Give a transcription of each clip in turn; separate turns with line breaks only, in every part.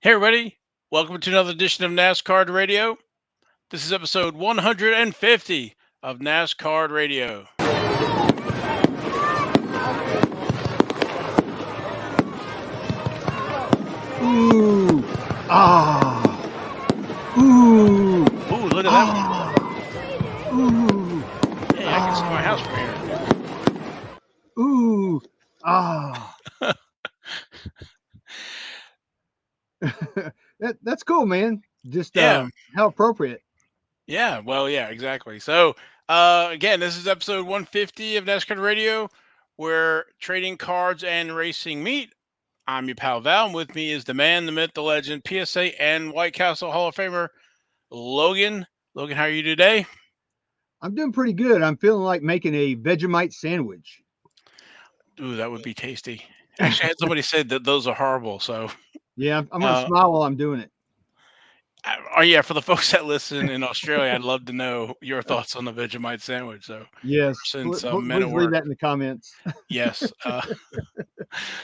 Hey, everybody. Welcome to another edition of NasCard Radio. This is episode 150 of NasCard Radio.
Ooh, ah, ooh,
Ooh, look at that one.
ah, ooh,
Hey, I can see my house from
ooh, ah.
here.
That's cool, man. Just
Yeah,
how appropriate.
yeah. Well, yeah, exactly. So, again, this is episode 150 of NasCard Radio, where trading cards and racing meet. I'm your pal Val, and with me is the man, the myth, the legend, PSA and White Castle Hall of Famer, Logan. Logan, how are you today?
I'm doing pretty good. I'm feeling like making a Vegemite sandwich.
Ooh, that would be tasty. Actually, I had somebody say that those are horrible. So,
Yeah, I'm gonna
uh,
smile while I'm doing it.
oh yeah, for the folks that listen in Australia, I'd love to know your thoughts on the Vegemite sandwich. So,
Yes,
since men at
please leave
work,
that in the comments.
yes.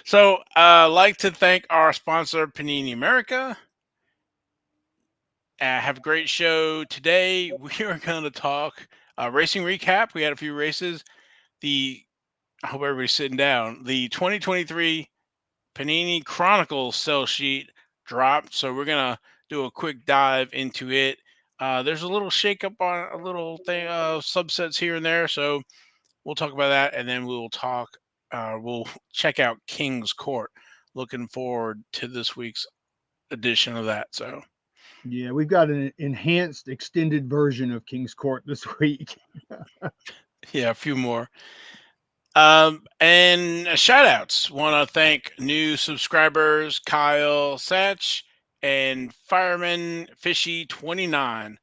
So, like to thank our sponsor, Panini America. Have a great show today. We are going to talk racing recap. We had a few races. I hope everybody's sitting down. The 2023 Panini Chronicles sell sheet dropped, so we're gonna do a quick dive into it. There's a little shakeup on a little thing, subsets here and there, so we'll talk about that, and then we'll talk. We'll check out King's Court. Looking forward to this week's edition of that. So
Yeah, we've got an enhanced, extended version of King's Court this week.
yeah, a few more. And shout outs. Want to thank new subscribers Kyle Satch and Fireman Fishy 29.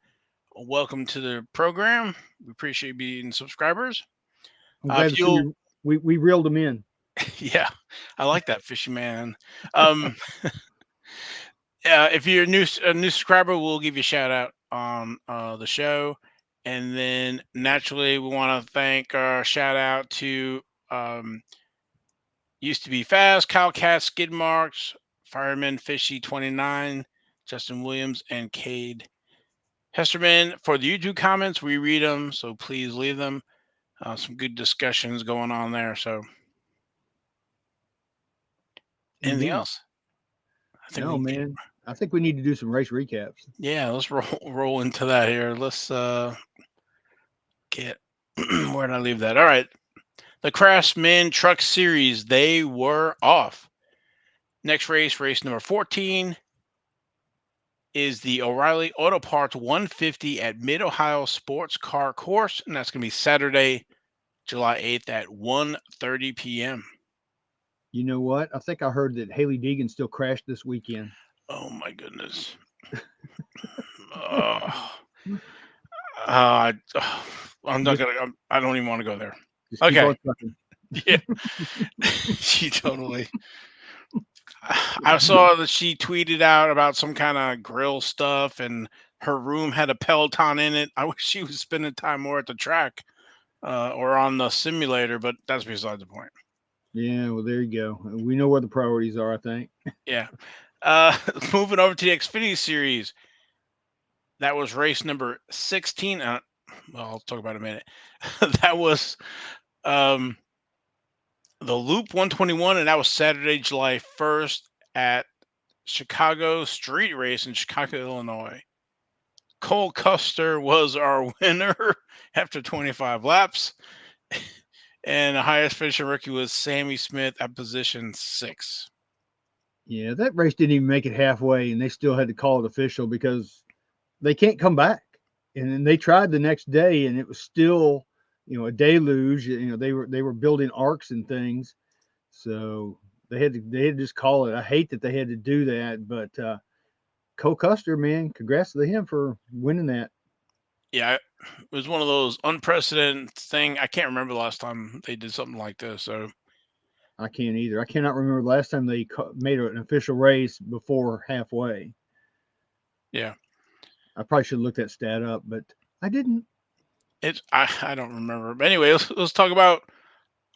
Welcome to the program. We appreciate you being subscribers.
I'm glad
If
to see
you'll,
you. We reeled them in.
yeah, I like that fishy man. Um, if you're a new subscriber, we'll give you a shout out on the show. And then naturally, we want to thank shout out to um, Used to Be Fast, Kyle Cat, Skid Marks, Fireman Fishy 29, Justin Williams, and Cade Hesterman. For the YouTube comments, we read them, so please leave them. Some good discussions going on there. So, anything
Indeed.
else? I think
No,
we,
man. I think we need to do some race recaps.
yeah, let's roll into that here. Let's get where did I leave that? All right, the Craftsman Truck Series, they were off. Next race, race number 14, is the O'Reilly Auto Parts 150 at Mid Ohio Sports Car Course, and that's going to be Saturday, July 8th at 1:30 p.m.
You know what? I think I heard that Haley Deegan still crashed this weekend.
Oh my goodness. Oh. Uh, I'm not
Just
gonna. I don't even want to go there.
just keep
Okay.
on trucking.
Yeah, she totally. I saw that she tweeted out about some kind of grill stuff, and her room had a Peloton in it. I wish she was spending time more at the track or on the simulator, but that's beside the point.
Yeah, well, there you go. We know where the priorities are, I think.
Yeah. Moving over to the Xfinity Series, that was race number 16. Well, I'll talk about it in a minute. That was um, the Loop 121, and that was Saturday, July 1st at Chicago Street Race in Chicago, Illinois. Cole Custer was our winner after 25 laps, and the highest finishing rookie was Sammy Smith at position 6.
Yeah, that race didn't even make it halfway, and they still had to call it official because they can't come back. And then they tried the next day, and it was still, a deluge. They were building arcs and things, so they had to just call it. I hate that they had to do that, but Cole Custer, man, congrats to him for winning that.
Yeah, it was one of those unprecedented thing. I can't remember the last time they did something like this. So
I can't either. I cannot remember the last time they made an official race before halfway.
yeah,
I probably should have looked that stat up, but I didn't.
I don't remember. But anyway, let's talk about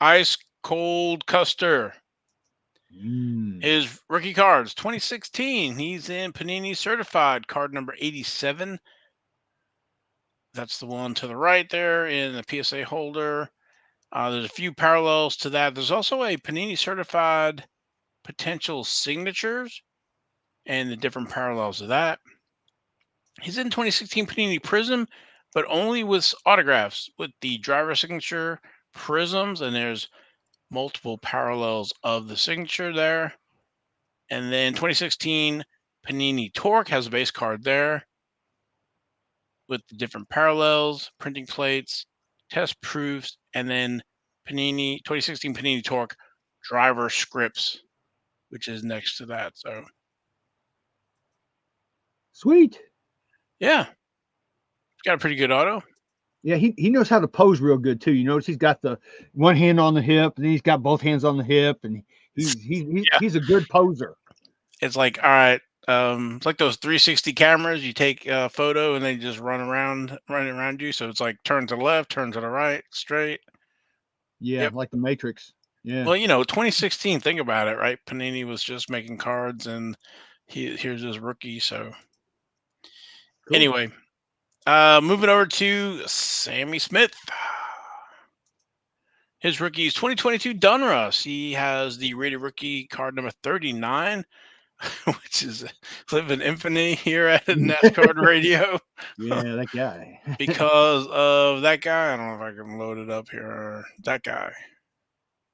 Ice Cold Custer.
Mm.
His rookie cards, 2016. He's in Panini Certified, card number 87. That's the one to the right there in the PSA holder. There's a few parallels to that. There's also a Panini Certified potential signatures and the different parallels of that. He's in 2016 Panini Prism, but only with autographs with the driver signature prisms, and there's multiple parallels of the signature there. And then 2016 Panini Torque has a base card there with the different parallels, printing plates, test proofs, and then Panini 2016 Panini Torque driver scripts, which is next to that. So
Sweet.
yeah, got a pretty good auto.
Yeah, he knows how to pose real good too. You notice he's got the one hand on the hip, and then he's got both hands on the hip, and
Yeah,
he's a good poser.
it's like all right. It's like those 360 cameras. You take a photo and they just run around you. So it's like turn to the left, turn to the right, straight.
Yeah,
Yep.
like the Matrix. Yeah,
Well, 2016. Think about it, right? Panini was just making cards, and here's his rookie. So
cool.
anyway, moving over to Sammy Smith. His rookie is 2022 Donruss. He has the rated rookie card number 39, which is living infamy here at NasCard Radio
Yeah, that guy.
because of that guy. I don't know if I can load it up here. That guy.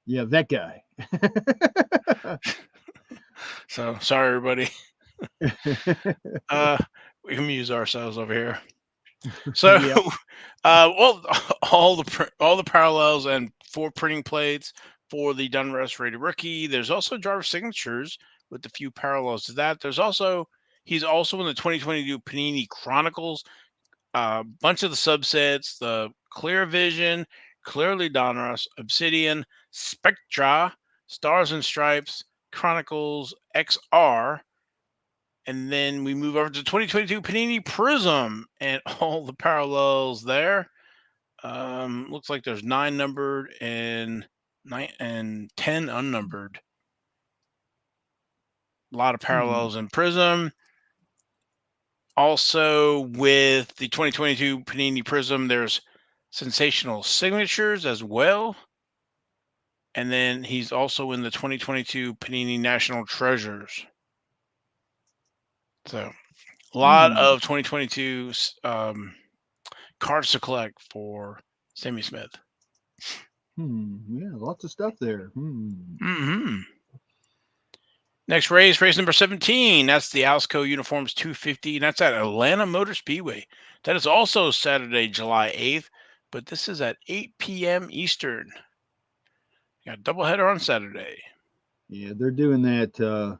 Yeah, that guy.
So sorry, everybody. Uh, we amuse ourselves over here. So,
Yeah.
well, all the parallels and 4 printing plates for the Donruss rated rookie. There's also driver signatures with a few parallels to that. He's also in the 2022 Panini Chronicles. Bunch of the subsets: the Clear Vision, Clearly Donruss, Obsidian, Spectra, Stars and Stripes, Chronicles XR. And then we move over to 2022 Panini Prism and all the parallels there. Looks like there's 9 numbered and 10 unnumbered. A lot of
Hmm.
parallels in Prism. Also, with the 2022 Panini Prism, there's sensational signatures as well. And then he's also in the 2022 Panini National Treasures. So a lot
Hmm.
of 2022 cards to collect for Sammy Smith.
Yeah, lots of stuff there. Hmm.
Hmm. Next race number 17. That's the Alsco Uniforms 250, and that's at Atlanta Motor Speedway. That is also Saturday, July 8th, but this is at 8 p.m. Eastern. Got a doubleheader on Saturday.
Yeah, they're doing that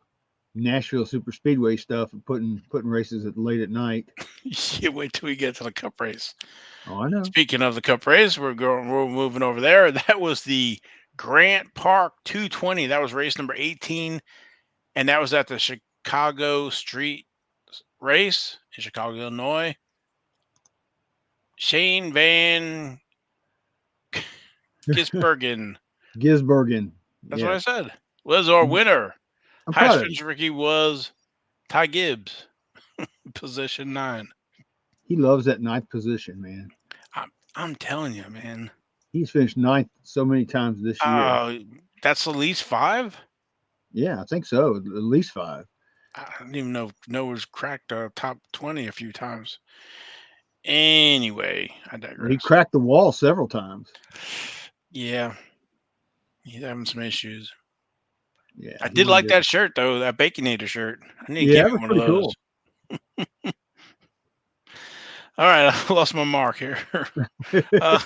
Nashville Super Speedway stuff and putting races at late at night.
You wait till we get to the Cup race.
Oh, I know.
Speaking of the Cup race, we're moving over there. That was the Grant Park 220. That was race number 18, and that was at the Chicago Street race in Chicago, Illinois. Shane Van Gisbergen.
Gisbergen.
That's what I
Yes.
said. Was our winner.
I'm
Highest
proud of
finish
him.
rookie was Ty Gibbs, position 9.
He loves that ninth position, man.
I'm telling you, man.
He's finished ninth so many times this year.
Uh, that's at least 5.
Yeah, I think so. At least five.
I didn't even know if Noah's cracked top 20 a few times. Anyway, I
He
digress.
cracked the wall several times.
Yeah, he's having some issues.
Yeah,
I
he
did
wanted
like
to.
that shirt though, that Baconator shirt. I need to
Yeah,
get
that
me
was
one of
pretty
those.
cool.
All right, I lost my mark here. uh,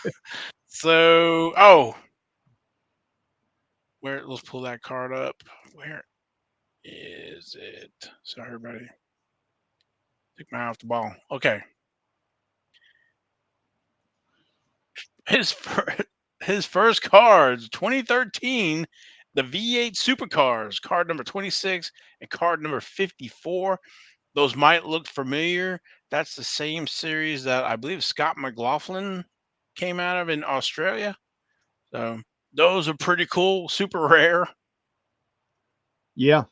where? Let's pull that card up. Where is it? Sorry, everybody. Took my eye off the ball. Okay, his his first cards, 2013, the V8 Supercars, card number 26 and card number 54. Those might look familiar. That's the same series that I believe Scott McLaughlin came out of in Australia. So those are pretty cool, super rare.
Yeah,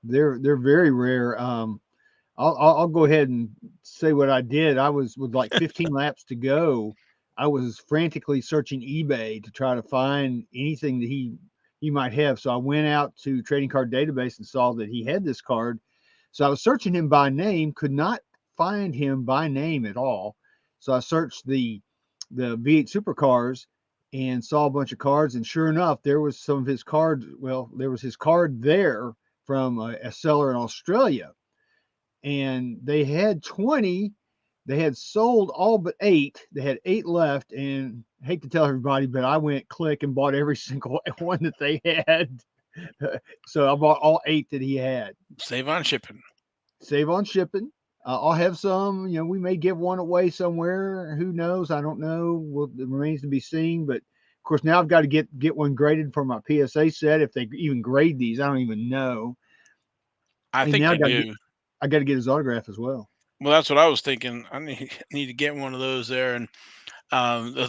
they're very rare. I'll go ahead and say what I did. I was with like 15 laps to go. I was frantically searching eBay to try to find anything that he might have. So I went out to Trading Card Database and saw that he had this card. So I was searching him by name, could not find him by name at all. So I searched the V8 supercars and saw a bunch of cards, and sure enough, there was some of his cards. Well, there was his card there from a seller in Australia, and they had 20. They had sold all but 8. They had 8 left, and I hate to tell everybody, but I went click and bought every single one that they had. So I bought all 8 that he had.
Save on shipping.
Save on shipping. I'll have some. We may give one away somewhere. Who knows? I don't know. Well, it remains to be seen. But of course, now I've got to get one graded for my PSA set. If they even grade these, I don't even know.
I
And
think
now
they do.
I got to get his autograph as well.
Well, that's what I was thinking. I need to get one of those there. And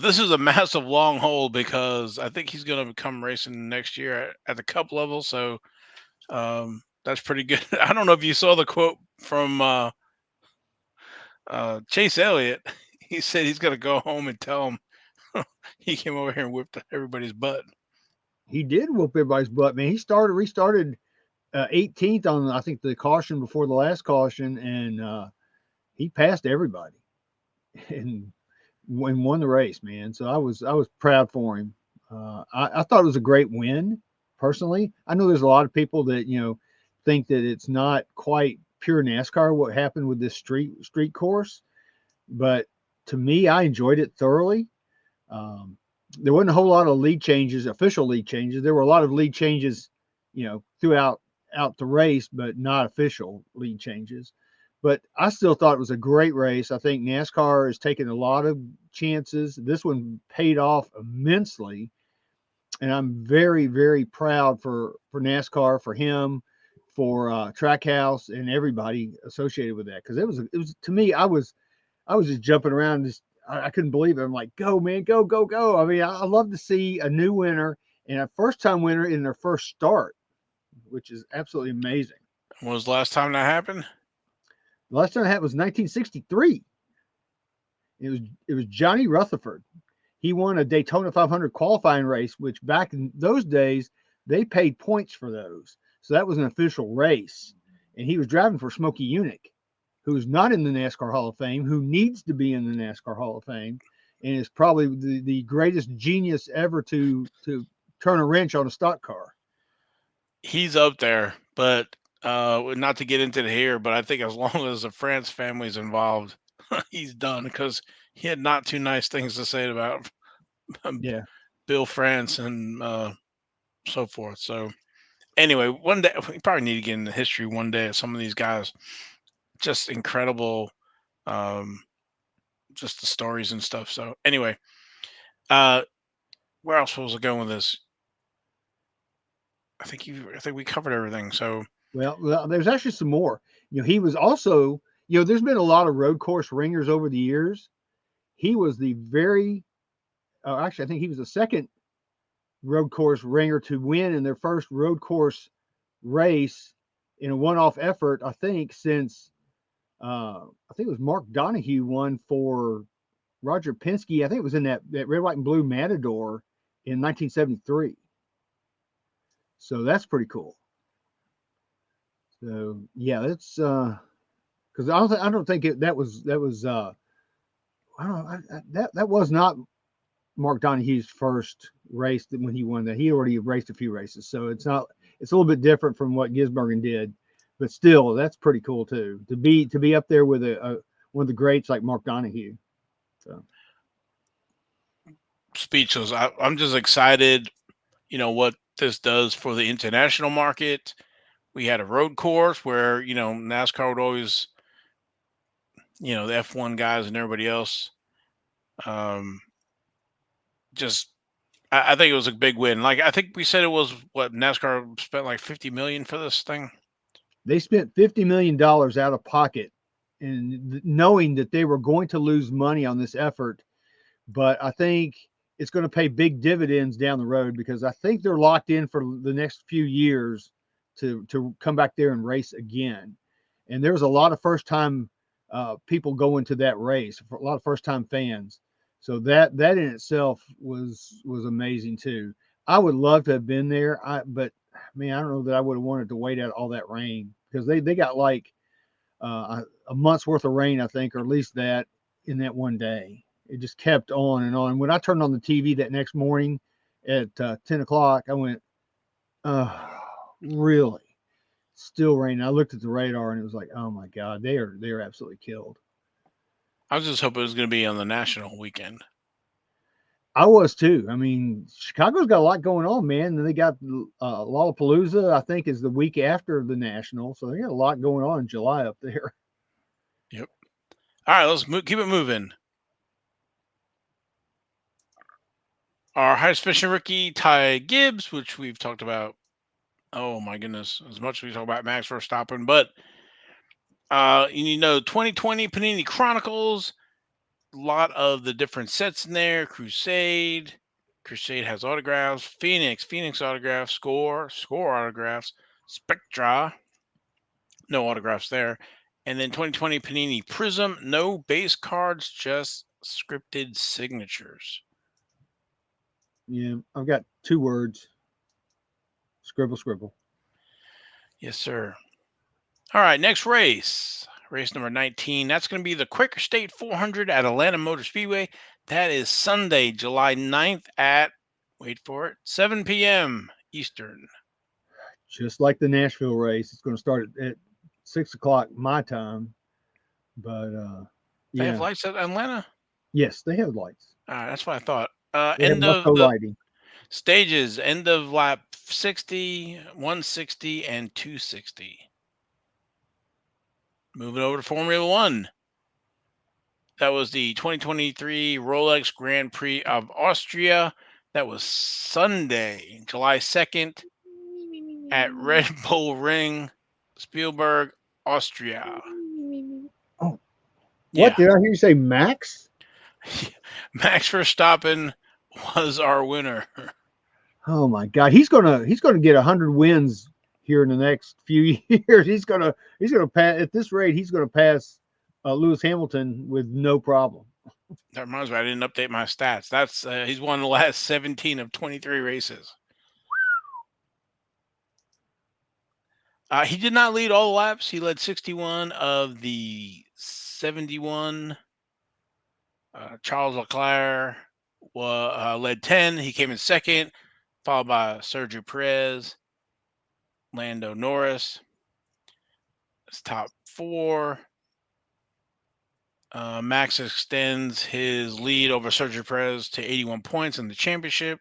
this is a massive long hold because I think he's going to come racing next year at the Cup level. So that's pretty good. I don't know if you saw the quote from Chase Elliott. He said he's going to go home and tell him he came over here and whipped everybody's butt.
He did whoop everybody's butt, man. He restarted 18th on I think the caution before the last caution, and he passed everybody and won the race, man. So I was proud for him. I thought it was a great win personally. I know there's a lot of people that think that it's not quite pure NASCAR what happened with this street course, but to me, I enjoyed it thoroughly. Um, there wasn't a whole lot of lead changes, official lead changes. There were a lot of lead changes, throughout out the race, but not official lead changes. But I still thought it was a great race. I think NASCAR has taken a lot of chances. This one paid off immensely, and I'm very, very proud for NASCAR, for him, for Trackhouse, and everybody associated with that. Because it was to me, I was just jumping around, just I couldn't believe it. I'm like, go man, go go go! I mean, I love to see a new winner and a first time winner in their first start, which is absolutely amazing.
When was the last time that happened?
The last time I had was 1963. It was Johnny Rutherford. He won a Daytona 500 qualifying race, which back in those days they paid points for those, so that was an official race, and he was driving for Smokey Yunick, who's not in the NASCAR Hall of Fame, who needs to be in the NASCAR Hall of Fame, and is probably the greatest genius ever to turn a wrench on a stock car.
He's up there, but not to get into it here, but I think as long as the France family's involved, he's done because he had not too nice things to say about
Yeah.
Bill France and so forth. So anyway, one day we probably need to get into history one day of some of these guys. Just incredible, um, just the stories and stuff. So anyway, uh, where else was I going with this? I think we covered everything. So
Well, there's actually some more. He was also, there's been a lot of road course ringers over the years. He was the very, actually, I think he was the second road course ringer to win in their first road course race in a one-off effort. I think since I think it was Mark Donahue won for Roger Penske. I think it was in that red, white, and blue Matador in 1973. So that's pretty cool. So yeah, that's because I don't think that was I don't know, that was not Mark Donahue's first race when he won that. He already raced a few races, so it's a little bit different from what Gisbergen did, but still that's pretty cool too to be up there with a one of the greats like Mark Donahue. So
speechless. I'm just excited. What this does for the international market. We had a road course where NASCAR would always the F1 guys and everybody else. Um, just I think it was a big win. Like I think we said it was what NASCAR spent like 50 million for this thing.
they spent $50 million out of pocket, and knowing that they were going to lose money on this effort, but I think it's going to pay big dividends down the road because I think they're locked in for the next few years to come back there and race again. And there was a lot of first time people going to that race, a lot of first time fans. So that in itself was amazing too. I would love to have been there, but man, I don't know that I would have wanted to wait out all that rain because they got like a month's worth of rain, I think, or at least that in that one day. It just kept on and on. When I turned on the TV that next morning at 10 o'clock, I went, "Oh, really? Still raining?" I looked at the radar and it was like, "Oh my God, they are absolutely killed."
I was just hoping it was going to be on the national weekend.
I was too. I mean, Chicago's got a lot going on, man. And they got Lollapalooza, I think, is the week after the national, so they got a lot going on in July up there.
Yep. All right, let's keep it moving. Our highest fishing rookie, Ty Gibbs, which we've talked about. Oh my goodness, as much as we talk about Max Verstappen, but 2020 Panini Chronicles, a lot of the different sets in there. Crusade has autographs. Phoenix autographs. Score autographs. Spectra, no autographs there. And then 2020 Panini Prism, no base cards, just scripted signatures.
Yeah, I've got 2 words: scribble, scribble.
Yes, sir. All right, next race. Race number 19. That's going to be the Quaker State 400 at Atlanta Motor Speedway. That is Sunday, July 9th at, wait for it, 7 p.m. Eastern.
Just like the Nashville race, it's going to start at 6 o'clock my time. But
They have
yeah,
lights at Atlanta?
yes, they have lights.
All right, that's what I thought.
They have
End
Musco
of the
lighting.
stages, end of lap 60, 160, and 260. Moving over to Formula One. That was the 2023 Rolex Grand Prix of Austria. That was Sunday, July 2nd at Red Bull Ring, Spielberg, Austria.
Oh, what
Yeah.
did I hear you say, Max?
Max Verstappen was our winner.
Oh my God, he's gonna get 100 wins here in the next few years. He's gonna pass at this rate. He's gonna pass Lewis Hamilton with no problem.
That reminds me, I didn't update my stats. That's he's won the last 17 of 23 races. He did not lead all the laps. He led 61 of the 71. Charles Leclerc led 10. He came in second, followed by Sergio Perez, Lando Norris. It's top 4. Max extends his lead over Sergio Perez to 81 points in the championship.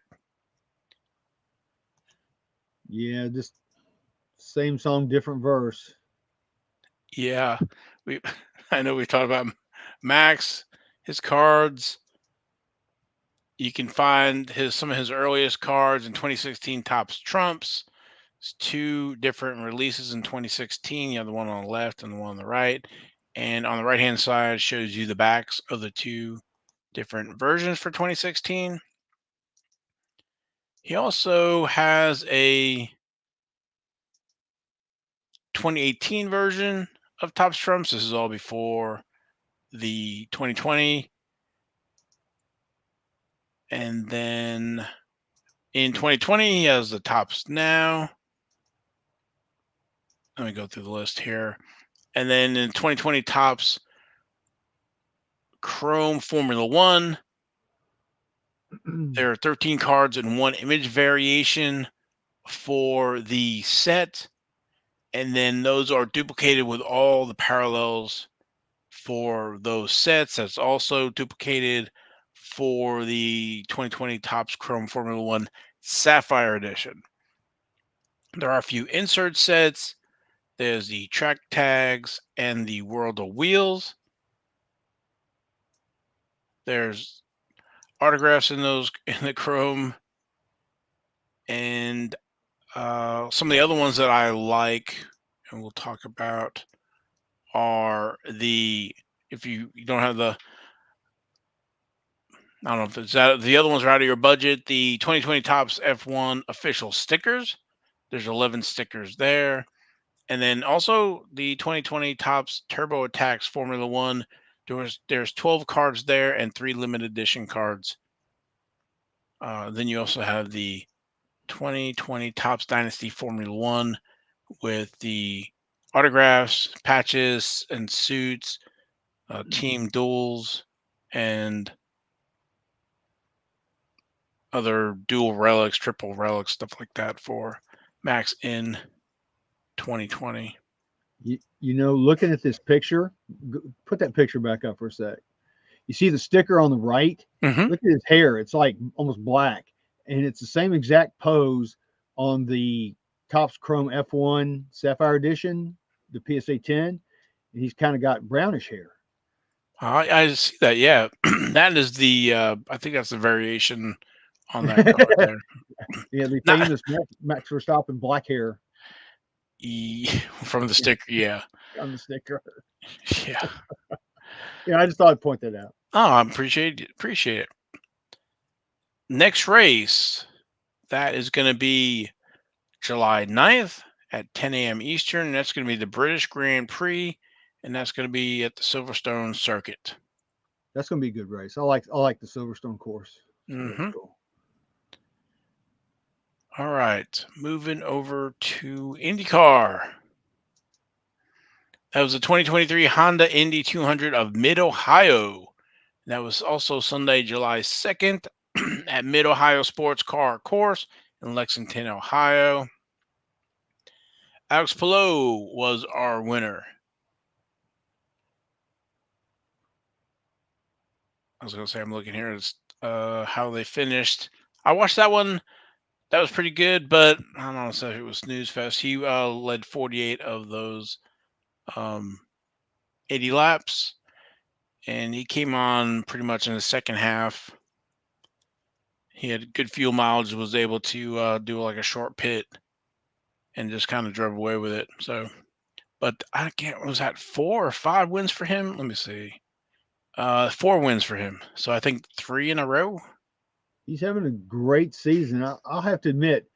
Yeah, just same song, different verse.
Yeah, we. I know we talked about Max, his cards. You can find some of his earliest cards in 2016 Topps Trumps. It's 2 different releases in 2016. You have the one on the left and the one on the right. And on the right hand side shows you the backs of the 2 different versions for 2016. He also has a 2018 version of Topps Trumps. This is all before the 2020. And then in 2020, he has the Topps Now. Let me go through the list here. And then in 2020 Topps Chrome Formula One, there are 13 cards and 1 image variation for the set. And then those are duplicated with all the parallels for those sets. That's also duplicated for the 2020 Topps Chrome Formula One Sapphire Edition. There are a few insert sets. There's the track tags and the World of Wheels. There's autographs in those in the Chrome, and some of the other ones that I like, and we'll talk about, are if you don't have I don't know if it's the other ones are out of your budget. The 2020 Topps F1 official stickers. There's 11 stickers there. And then also the 2020 Topps Turbo Attacks Formula One. There's 12 cards there and 3 limited edition cards. Then you also have the 2020 Topps Dynasty Formula One with the autographs, patches, and suits, team duels, and other dual relics, triple relics, stuff like that for Max in 2020.
Looking at this picture, put that picture back up for a sec. You see the sticker on the right?
Mm-hmm.
Look at his hair. It's like almost black. And it's the same exact pose on the Topps Chrome F1 Sapphire Edition, the PSA 10. And he's kind of got brownish hair.
I see that. Yeah, that is the. I think that's the variation on that card there.
Yeah, the
Not
famous Max Verstappen black hair
from the sticker. Yeah,
on the sticker.
yeah.
Yeah, I just thought I'd point that out.
Oh, I appreciate it. Next race, that is going to be July 9th at 10 a.m. Eastern. And that's going to be the British Grand Prix, and that's going to be at the Silverstone Circuit.
That's going to be a good race. I like the Silverstone course. So
Mm-hmm.
that's cool.
All right, moving over to IndyCar. That was the 2023 Honda Indy 200 of Mid-Ohio. That was also Sunday, July 2nd at Mid-Ohio Sports Car Course in Lexington, Ohio. Alex Palou was our winner. I was going to say, I'm looking here at how they finished. I watched that one. That was pretty good, but I don't know if it was snooze fest. He led 48 of those 80 laps, and he came on pretty much in the second half. He had good fuel mileage, was able to do like a short pit, and just kind of drove away with it. So, but I can't. Was that 4 or 5 wins for him? Let me see. 4 wins for him. So I think 3 in a row.
He's having a great season. I'll have to admit,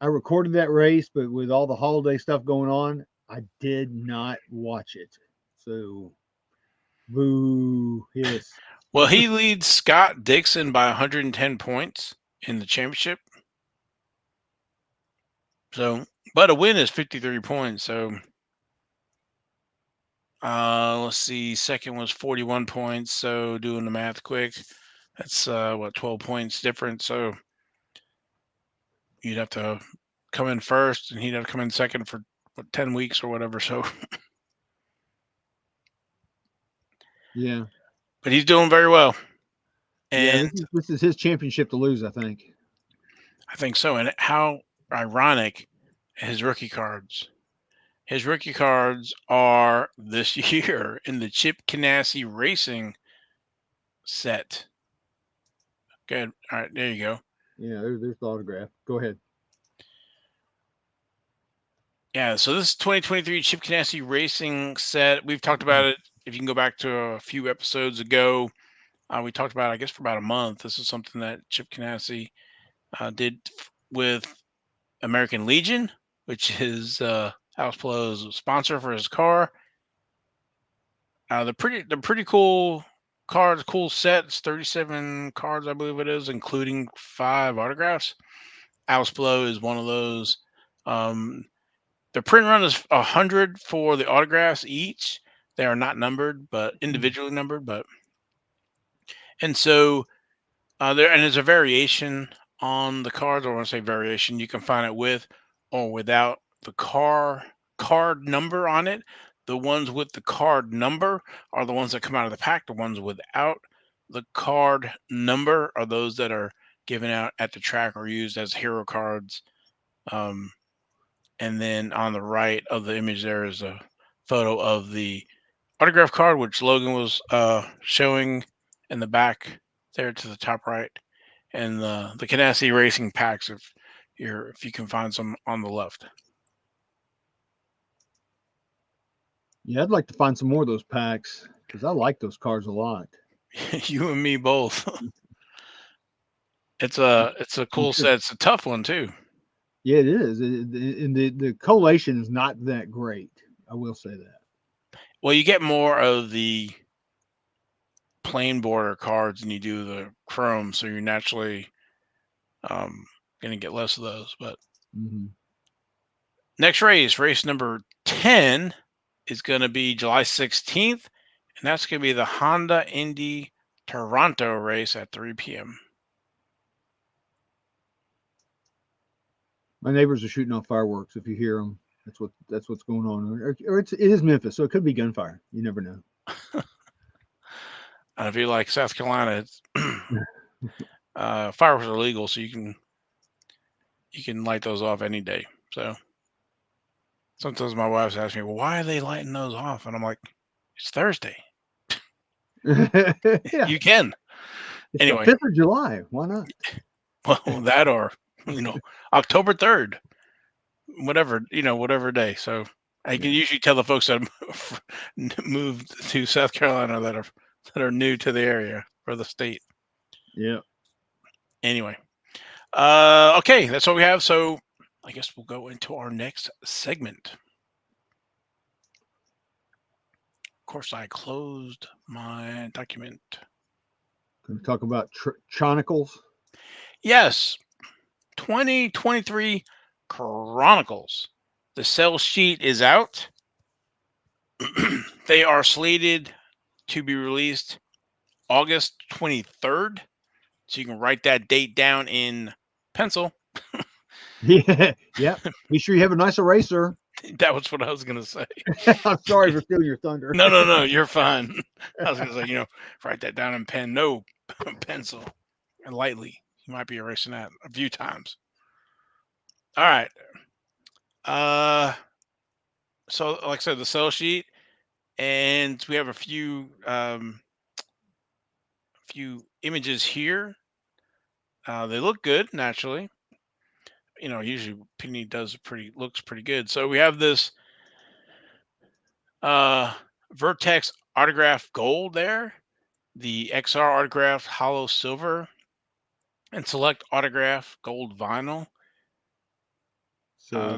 I recorded that race, but with all the holiday stuff going on, I did not watch it. So, boo, hiss.
Well, he leads Scott Dixon by 110 points in the championship. So, but a win is 53 points. So, let's see. Second was 41 points. So, doing the math quick, that's 12 points different. So, you'd have to come in first, and he'd have to come in second for 10 weeks or whatever. So,
Yeah.
but he's doing very well.
Yeah,
And
this is his championship to lose, I think.
I think so. And how ironic his rookie cards. His rookie cards are this year in the Chip Ganassi Racing set. Good. All right, there you go.
Yeah, there's the autograph. Go ahead.
Yeah, so this is 2023 Chip Ganassi Racing set. We've talked about it. If you can go back to a few episodes ago, we talked about it, I guess, for about a month. This is something that Chip Ganassi did with American Legion, which is Alex Palou's sponsor for his car. They're pretty cool cards, cool sets. 37 cards, I believe it is, including 5 autographs. Alex Palou is one of those. The print run is 100 for the autographs each. They are not numbered, but individually numbered. And so there's a variation on the cards. Or when I say variation, you can find it with or without the card number on it. The ones with the card number are the ones that come out of the pack. The ones without the card number are those that are given out at the track or used as hero cards. And then on the right of the image, there is a photo of the autograph card, which Logan was showing in the back there to the top right, and the Ganassi Racing packs if you can find some on the left.
Yeah, I'd like to find some more of those packs because I like those cards a lot.
You and me both. It's a cool set. It's a tough one too.
Yeah, it is. And the collation is not that great. I will say that.
Well, you get more of the plain border cards than you do the chrome, so you're naturally um, going to get less of those. But
Hmm.
next race number 10, is going to be July 16th, and that's going to be the Honda Indy Toronto race at 3 p.m.
My neighbors are shooting off fireworks. If you hear them, that's what's going on. Or it is Memphis, so it could be gunfire. You never know.
And if you like South Carolina, it's fireworks are legal, so you can light those off any day. So sometimes my wife asks me, "Well, why are they lighting those off?" And I'm like, "It's Thursday.
Yeah,
You can."
it's the
Anyway,
5th of July. Why not?
well, that or you know October 3rd, whatever day. So I can
Yeah,
usually tell the folks that moved to South Carolina that are new to the area or the state.
yeah.
Anyway, okay, that's what we have. So I guess we'll go into our next segment. Of course, I closed my document.
Going to talk about Chronicles.
Yes, 2023 Chronicles. The sell sheet is out. They are slated to be released August 23rd. So you can write that date down in pencil.
Yeah, yeah. Be sure you have a nice eraser.
That was what I was going to say.
I'm sorry for stealing your thunder.
No, no, no, you're fine. I was going to say, write that down in pen. No, pencil. And lightly. You might be erasing that a few times. All right. Uh, so, like I said, the sell sheet, and we have a few images here. They look good naturally. Usually Penny looks pretty good. So we have this uh Vertex autograph gold there, the XR autograph hollow silver, and select autograph gold vinyl.
So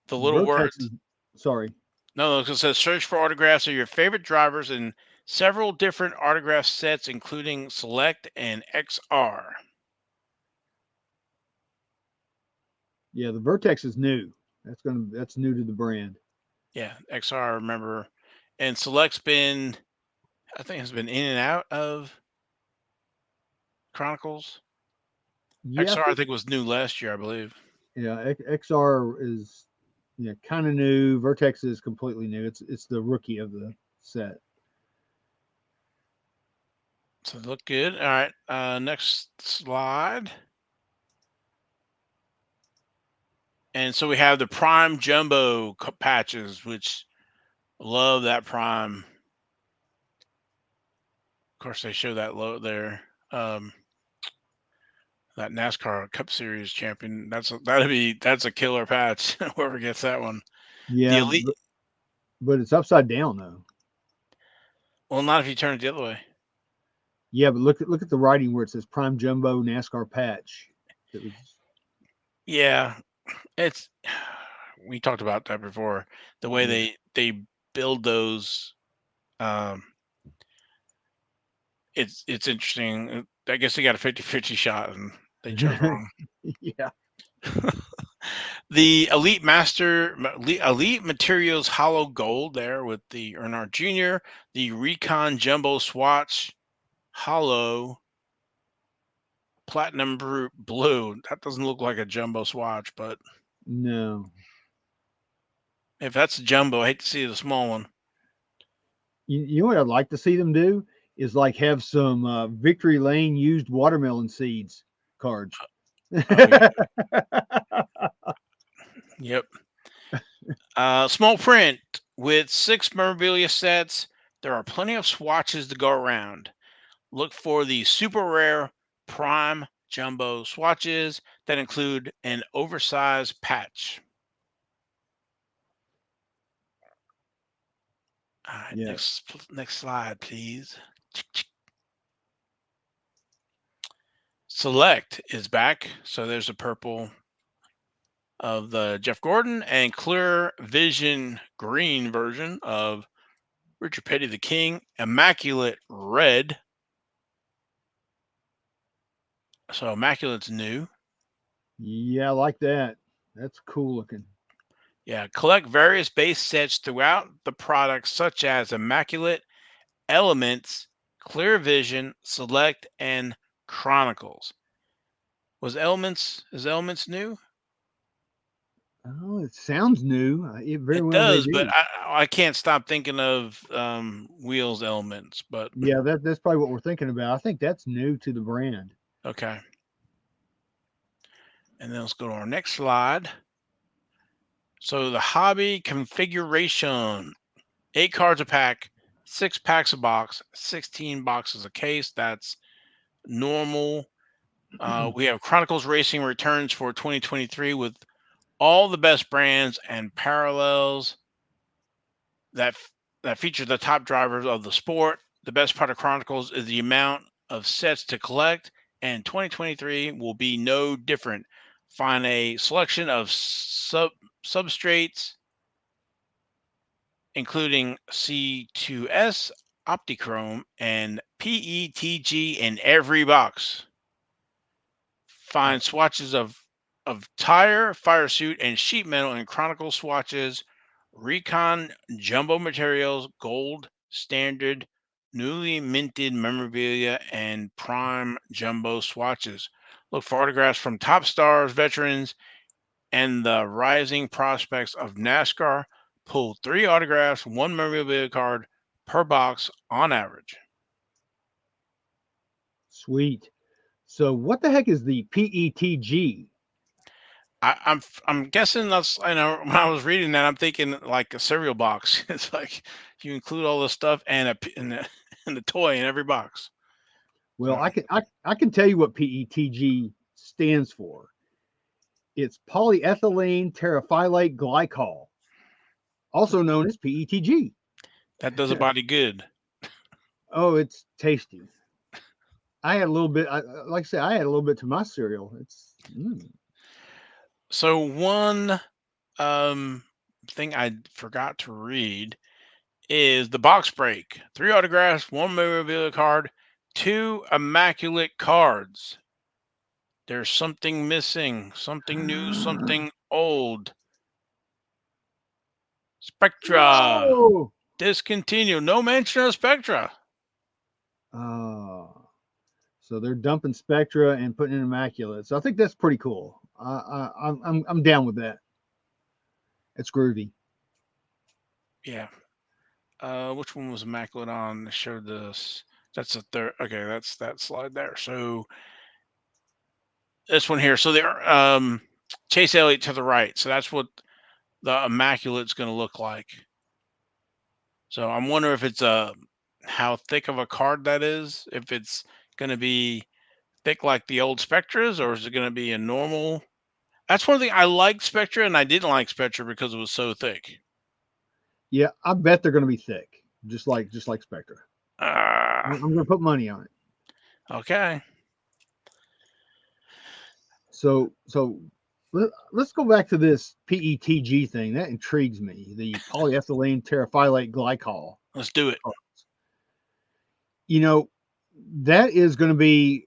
The little
Vertex
words.
is sorry.
No, it says search for autographs of your favorite drivers in several different autograph sets, including select and XR.
Yeah, the Vertex is new. That's new to the brand.
Yeah, XR. Remember, and select's been, I think, has been in and out of Chronicles.
Yeah, I
XR, I
think
think, was new last year, I believe.
yeah, XR is kind of new. Vertex is completely new. It's the rookie of the set.
So they look good. All right. Next slide. And so we have the Prime Jumbo patches, which love that Prime. Of course, they show that low there. Um, that NASCAR Cup Series champion. That's a killer patch. Whoever gets that one. The
Yeah,
elite.
but it's upside down though.
Well, not if you turn it the other way.
Yeah, but look at the writing where it says Prime Jumbo NASCAR patch. It was
Yeah, it's. We talked about that before. The way
yeah.
they build those. Um, it's interesting. I guess they got a 50-50 shot and they chose wrong.
Yeah.
The Elite Materials Hollow Gold there with the Earnhardt Jr., the Recon Jumbo Swatch Hollow Platinum Blue. That doesn't look like a jumbo swatch, but
No.
if that's a jumbo, I hate to see the small one.
You know what I'd like to see them do is like have some Victory Lane used watermelon seeds cards.
Oh yeah, yep. Small print with 6 memorabilia sets. There are plenty of swatches to go around. Look for the super rare prime jumbo swatches that include an oversized patch. All right,
Yeah.
next slide, please. Select is back, so there's a purple of the Jeff Gordon and Clear Vision Green version of Richard Petty the King, Immaculate Red. So Immaculate's new.
Yeah, I like that. That's cool looking.
Yeah, collect various base sets throughout the products such as Immaculate, Elements, Clear Vision, Select, and Chronicles. Is Elements new?
Oh, it sounds new. It very
It
well may
does, but
be.
I can't stop thinking of Wheels Elements. But
Yeah, that's probably what we're thinking about. I think that's new to the brand.
okay, and then let's go to our next slide. So the hobby configuration: 8 cards a pack, 6 packs a box, 16 boxes a case. That's normal. We have Chronicles Racing returns for 2023 with all the best brands and parallels that that feature the top drivers of the sport. The best part of Chronicles is the amount of sets to collect, and 2023 will be no different. Find a selection of substrates, including C2S, Optichrome, and PETG in every box. Find swatches of tire, fire suit, and sheet metal in Chronicle swatches, Recon jumbo materials, gold, standard, newly minted memorabilia, and prime jumbo swatches. Look for autographs from top stars, veterans, and the rising prospects of NASCAR. Pull 3 autographs, 1 memorabilia card per box on average.
Sweet. So, what the heck is the PETG?
I'm guessing that's, I know when I was reading that I'm thinking like a cereal box. It's like you include all the stuff and and the toy in every box.
Well,
So
I can tell you what PETG stands for. It's polyethylene terephthalate glycol, also known as PETG.
that does a body good.
Oh, it's tasty. I had a little bit. Like I said, I had a little bit to my cereal. It's
So one um thing I forgot to read is the box break. 3 autographs, 1 memorabilia card, 2 immaculate cards. There's something missing, something new, something old. Spectra.
no.
Discontinued. No mention of Spectra.
Oh, so they're dumping Spectra and putting in Immaculate. So I think that's pretty cool. I'm down with that. It's groovy.
Yeah. Which one was Immaculate on? They showed this. That's a third. Okay, that's that slide there. So this one here. So they're Chase Elliott to the right. So that's what the Immaculate's going to look like. So I'm wondering if it's how thick of a card that is. If it's going to be thick like the old Spectras, or is it going to be a normal? That's one thing I liked Spectra, and I didn't like Spectra because it was so thick.
Yeah, I bet they're going to be thick, just like Spectra.
Ah,
I'm going to put money on it.
okay.
So let's go back to this PETG thing. That intrigues me. The polyethylene terephthalate glycol.
Let's do it.
You know, that is going to be.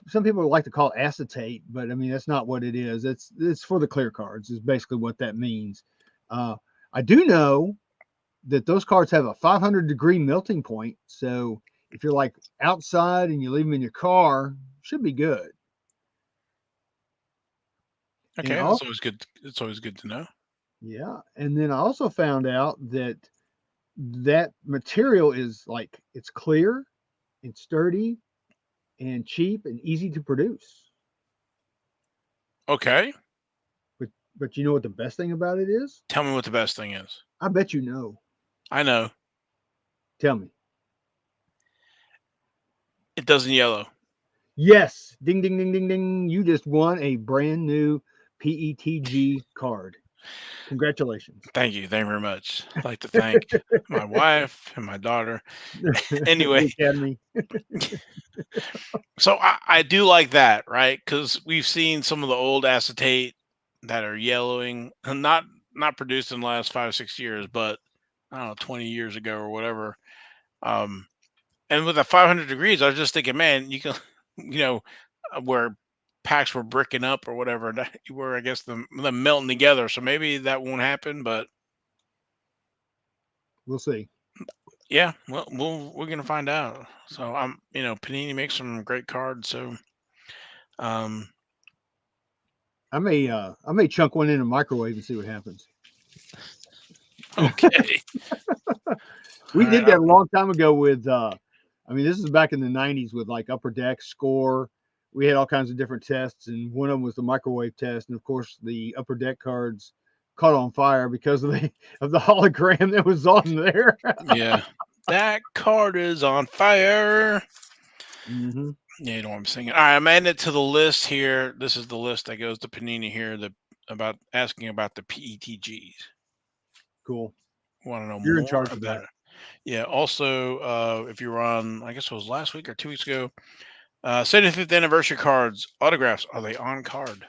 Some people like to call it acetate, but I mean that's not what it is. It's for the clear cards. Is basically what that means. Uh, I do know that those cards have a 500-degree melting point. So if you're like outside and you leave them in your car, should be good. And
Okay, that's always good. It's always good to know.
yeah, and then I also found out that that material is like it's clear, it's sturdy, and cheap and easy to produce.
Okay,
But you know what the best thing about it is?
tell me what the best thing is.
I bet you know.
I know
Tell me.
it doesn't yellow.
Yes, ding ding ding ding ding. You just won a brand new PETG card. Congratulations.
Thank you. Thank you very much. I'd like to thank my wife and my daughter. Anyway,
The Academy.
so I do like that, right? Because we've seen some of the old acetate that are yellowing, not produced in the last 5 or 6 years, but I don't know, 20 years ago or whatever. Um, and with the 500 degrees, I was just thinking, man, you can, you know, where packs were bricking up or whatever, where I guess them melting together. So maybe that won't happen, but
We'll see.
yeah, well, we're gonna find out. So Panini makes some great cards. So um,
I may chunk one in a microwave and see what happens.
okay, all
We
right,
did that a long time ago with I mean, this is back in the 90s with like Upper Deck, Score. We had all kinds of different tests, and one of them was the microwave test. And of course, the Upper Deck cards caught on fire because of the hologram that was on there.
yeah, that card is on fire.
Hmm.
Yeah, you know what I'm singing. All right, I'm adding it to the list here. This is the list that goes to Panini here. About asking about the PETGs.
Cool.
Want to know
You're in
more
charge of
about
that.
it? Yeah. Also, if you were on, I guess it was last week or 2 weeks ago, 75th anniversary cards, autographs. Are they on card?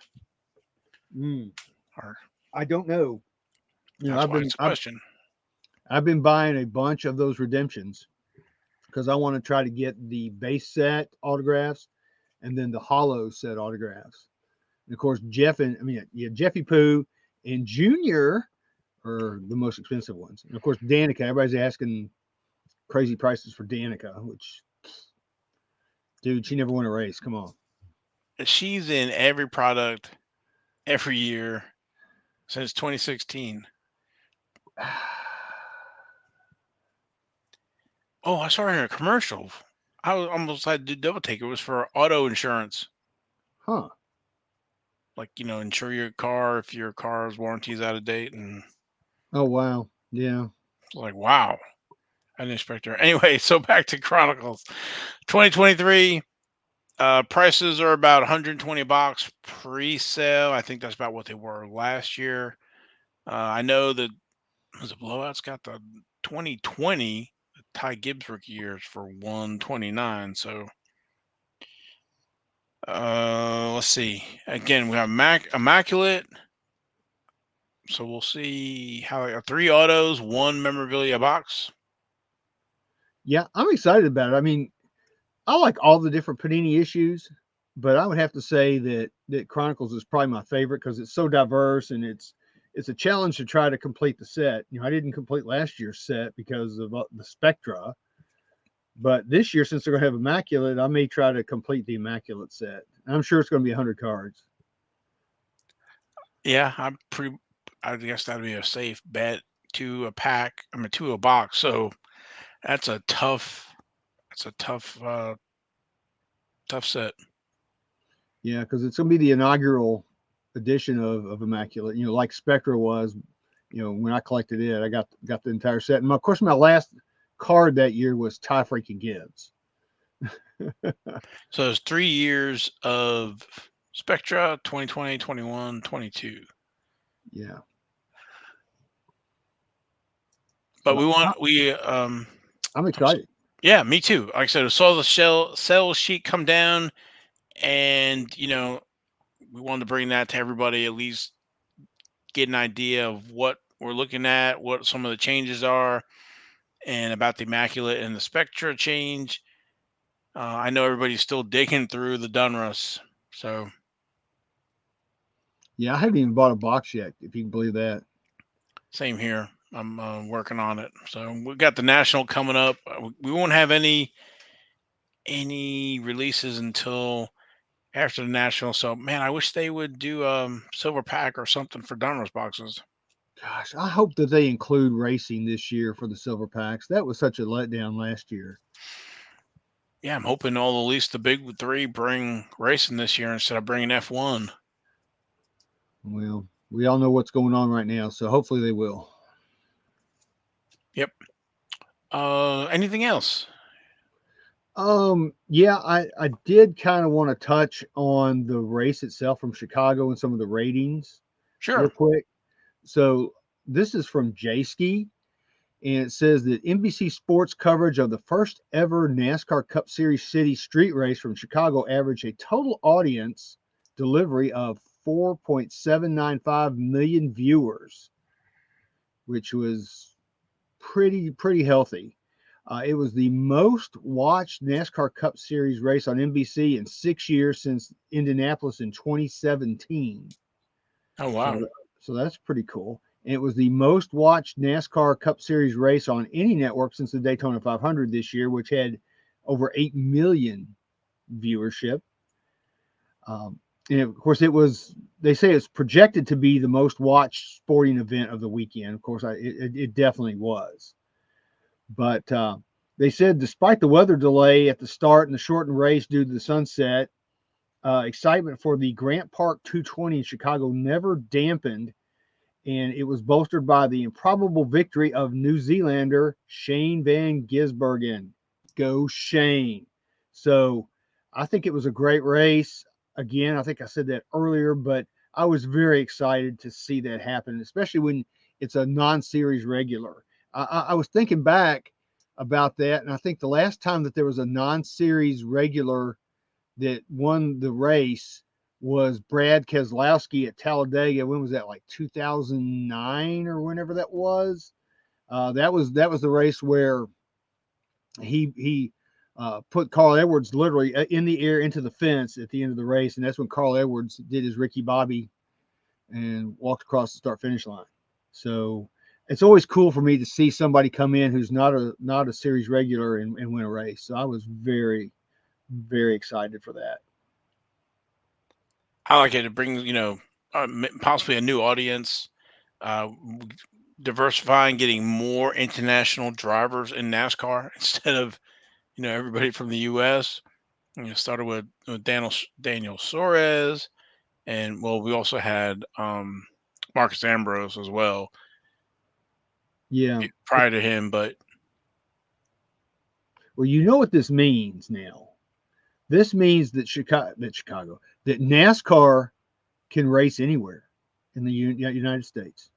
Mm,
Or
I don't know. You know,
that's why it's a question.
I've been buying a bunch of those redemptions because I want to try to get the base set autographs and then the hollow set autographs. And of course, Jeffy Pooh and Junior are the most expensive ones. And of course, Danica. Everybody's asking crazy prices for Danica, which, dude, she never won a race. Come on.
She's in every product every year since 2016. Oh, I saw her in a commercial. Almost had to do double take. It was for auto insurance.
Huh.
Like, insure your car if your car's warranty is out of date. And
Oh, wow. Yeah.
like, wow, I didn't expect her. Anyway, so back to Chronicles 2023. Prices are about 120 bucks pre-sale. I think that's about what they were last year. I know that was a blowout's got the 2020 Ty Gibbs rookie years for 129. So let's see. Again, we have Immaculate. So we'll see how three autos, one memorabilia box.
Yeah. I'm excited about it. I mean, I like all the different Panini issues, but I would have to say that Chronicles is probably my favorite because it's so diverse and it's a challenge to try to complete the set. You know, I didn't complete last year's set because of the Spectra, but this year, since they're going to have Immaculate, I may try to complete the Immaculate set. I'm sure it's going to be 100 cards.
Yeah, I guess that'd be a safe bet to a pack. I mean, to a box. So that's a tough. That's a tough set.
Yeah, because it's going to be the inaugural edition of Immaculate. You know, like Spectra was. You know, when I collected it, I got the entire set. And of course, my last card that year was Ty freaking Gibbs.
So there's 3 years of Spectra: 2020, 21, 22.
Yeah.
But
So I'm
I'm s-
excited.
yeah, me too. Like I said, I saw the sell sheet come down, and we wanted to bring that to everybody, at least get an idea of what we're looking at, what some of the changes are, and about the Immaculate and the Spectra change. I know everybody's still digging through the Dunruss, so
Yeah, I haven't even bought a box yet, if you can believe that.
same here. I'm working on it. So we got the National coming up. We won't have any releases until after the National. So man, I wish they would do silver pack or something for Dunruss boxes.
Gosh, I hope that they include racing this year for the silver packs. That was such a letdown last year.
Yeah, I'm hoping all at least the big three bring racing this year instead of bringing F1.
Well, we all know what's going on right now, so hopefully they will.
Yep. Anything else?
Yeah, I did kind of want to touch on the race itself from Chicago and some of the ratings real
Sure.
quick. So this is from J-Ski, and it says that NBC Sports coverage of the first ever NASCAR Cup Series City Street Race from Chicago averaged a total audience delivery of 4.795 million viewers, which was pretty healthy. It was the most watched NASCAR Cup Series race on NBC in 6 years since Indianapolis in 2017.
Oh wow.
So, so that's pretty cool. And it was the most watched NASCAR Cup Series race on any network since the Daytona 500 this year, which had over 8 million viewership. Um, and of course, it was, they say it's projected to be the most watched sporting event of the weekend. Of course, it definitely was. But they said despite the weather delay at the start and the shortened race due to the sunset, excitement for the Grant Park 220 in Chicago never dampened, and it was bolstered by the improbable victory of New Zealander Shane van Gisbergen. Go Shane. So I think it was a great race. Again, I think I said that earlier, but I was very excited to see that happen, especially when it's a non-series regular. I was thinking back about that, and I think the last time that there was a non-series regular that won the race was Brad Keselowski at Talladega. When was that? Like 2009 or whenever that was. That was the race where he put Carl Edwards literally in the air into the fence at the end of the race, and that's when Carl Edwards did his Ricky Bobby and walked across the start finish line. So it's always cool for me to see somebody come in who's not a series regular and win a race. So I was very excited for that.
I like it. It brings possibly a new audience, diversifying, getting more international drivers in NASCAR instead of everybody from the U.S. Started with Daniel Suarez, and well, we also had Marcus Ambrose as well
Yeah.
prior to him, but
Well, you know what this means now. This means that NASCAR can race anywhere in the United States.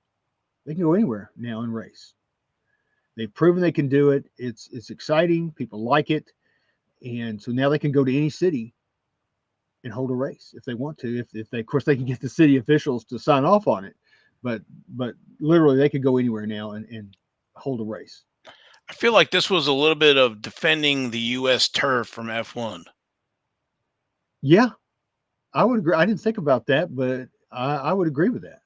They can go anywhere now and race. They've proven they can do it. It's exciting. People like it, and so now they can go to any city and hold a race if they want to. If they, of course, they can get the city officials to sign off on it, but literally they could go anywhere now and hold a race.
I feel like this was a little bit of defending the U.S. turf from F1,
Yeah, I would agree. I didn't think about that, but I would agree with that.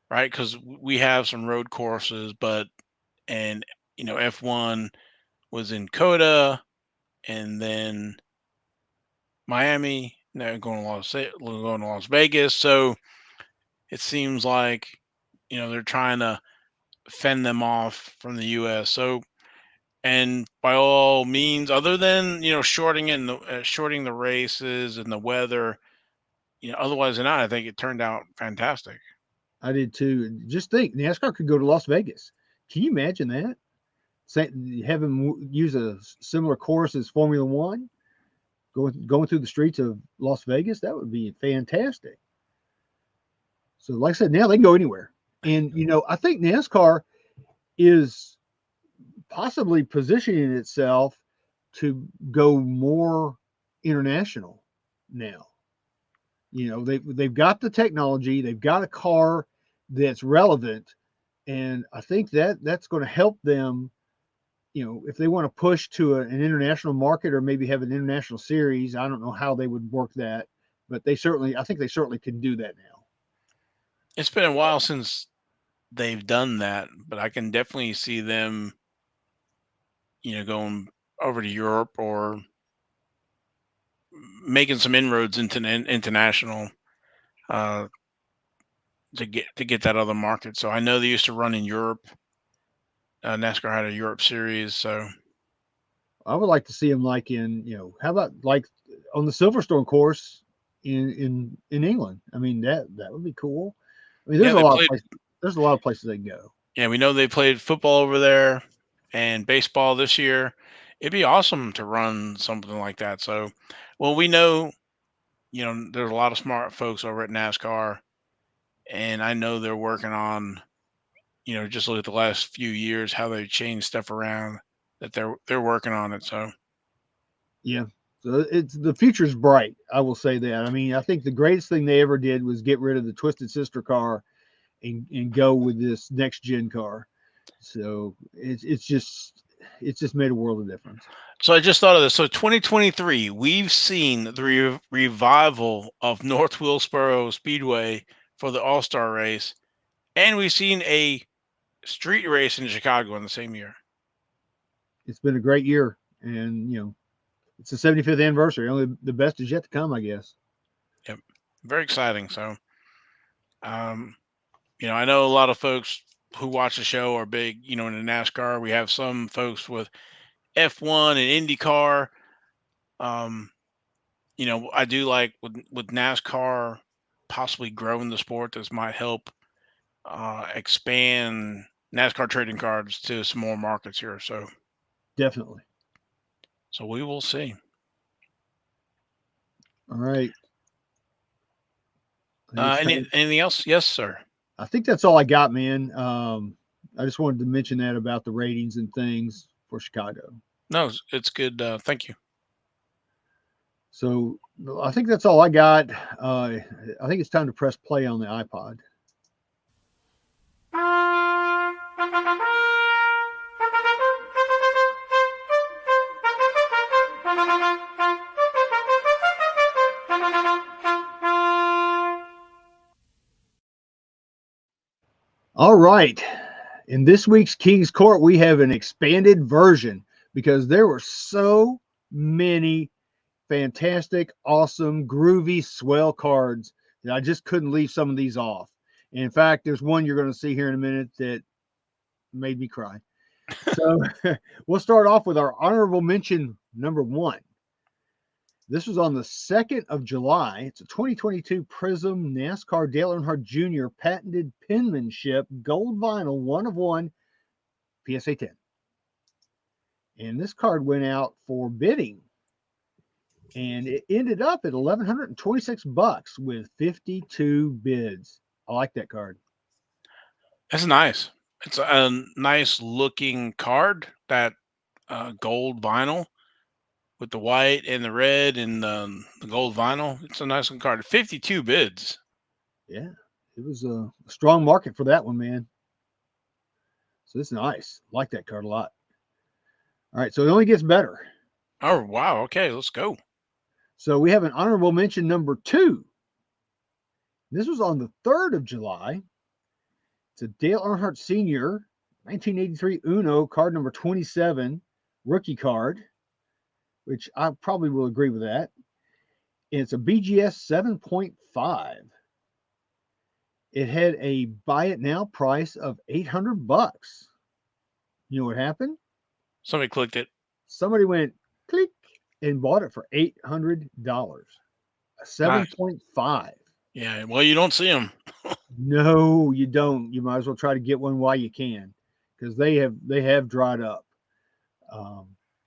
right? Because we have some road courses, but and F1 was in Coda, and then Miami, now going to Las Vegas. So it seems like they're trying to fend them off from the U.S. So, and by all means, other than shorting the races and the weather, otherwise than not, I think it turned out fantastic.
I did too. Just think, NASCAR could go to Las Vegas. Can you imagine that? Say, have them use a similar course as Formula One, going through the streets of Las Vegas. That would be fantastic. So, like I said, now they can go anywhere. And I think NASCAR is possibly positioning itself to go more international now. They've got the technology, they've got a car that's relevant, and I think that's going to help them. If they want to push to an international market or maybe have an international series, I don't know how they would work that, but I think they certainly can do that now.
It's been a while since they've done that, but I can definitely see them, going over to Europe or making some inroads into international uh, to get that other market. So I know they used to run in Europe. NASCAR had a Europe series, so
I would like to see them like how about like on the Silverstone course in England? I mean that would be cool. I mean,
yeah, they played.
there's a lot of places they can go.
Yeah, we know they played football over there and baseball this year. It'd be awesome to run something like that. So, well, we know, there's a lot of smart folks over at NASCAR, and I know they're working on, just look at the last few years how they changed stuff around that they're working on it. So,
Yeah. So it's the future's bright. I will say that. I mean, I think the greatest thing they ever did was get rid of the Twisted Sister car and go with this next gen car. So it's just made a world of difference.
So I just thought of this. So 2023, we've seen the revival of North Wilkesboro Speedway for the All Star race, and we've seen a street race in Chicago in the same year.
It's been a great year, and it's the 75th anniversary. Only the best is yet to come, I guess.
Yep, very exciting. So, I know a lot of folks who watch the show are big, in the NASCAR. We have some folks with F1 and IndyCar. Um, I do like with NASCAR possibly growing the sport. This might help expand NASCAR trading cards to some more markets here.
Definitely.
So we will see.
All right. I think,
Anything else? Yes, sir.
I think that's all I got, man. I just wanted to mention that about the ratings and things for Chicago.
No, it's good. Thank you.
So I think that's all I got. I think it's time to press play on the iPod. All right. In this week's King's Court, we have an expanded version because there were so many fantastic, awesome, groovy, swell cards that I just couldn't leave some of these off. And in fact, there's one you're going to see here in a minute that made me cry. So we'll start off with our honorable mention number 1. This was on the 2nd of July. It's a 2022 Prism NASCAR Dale Earnhardt Jr. patented penmanship gold vinyl 1 of 1 PSA 10. And this card went out for bidding. And it ended up at $1,126 with 52 bids. I like that card.
That's nice. It's a nice looking card. That gold vinyl with the white and the red and the gold vinyl. It's a nice looking card. 52 bids.
Yeah, it was a strong market for that one, man. So it's nice. I like that card a lot. All right, so it only gets better.
Oh, wow. Okay, let's go.
So we have an honorable mention number 2. This was on the 3rd of July. It's a Dale Earnhardt Sr. 1983 Uno card number 27 rookie card, which I probably will agree with that. And it's a BGS 7.5. It had a buy it now price of $800. You know what happened?
Somebody clicked it.
Somebody went click and bought it for $800. A 7.5.
Nice. Yeah, well, you don't see them.
No, you don't. You might as well try to get one while you can, because they have dried up.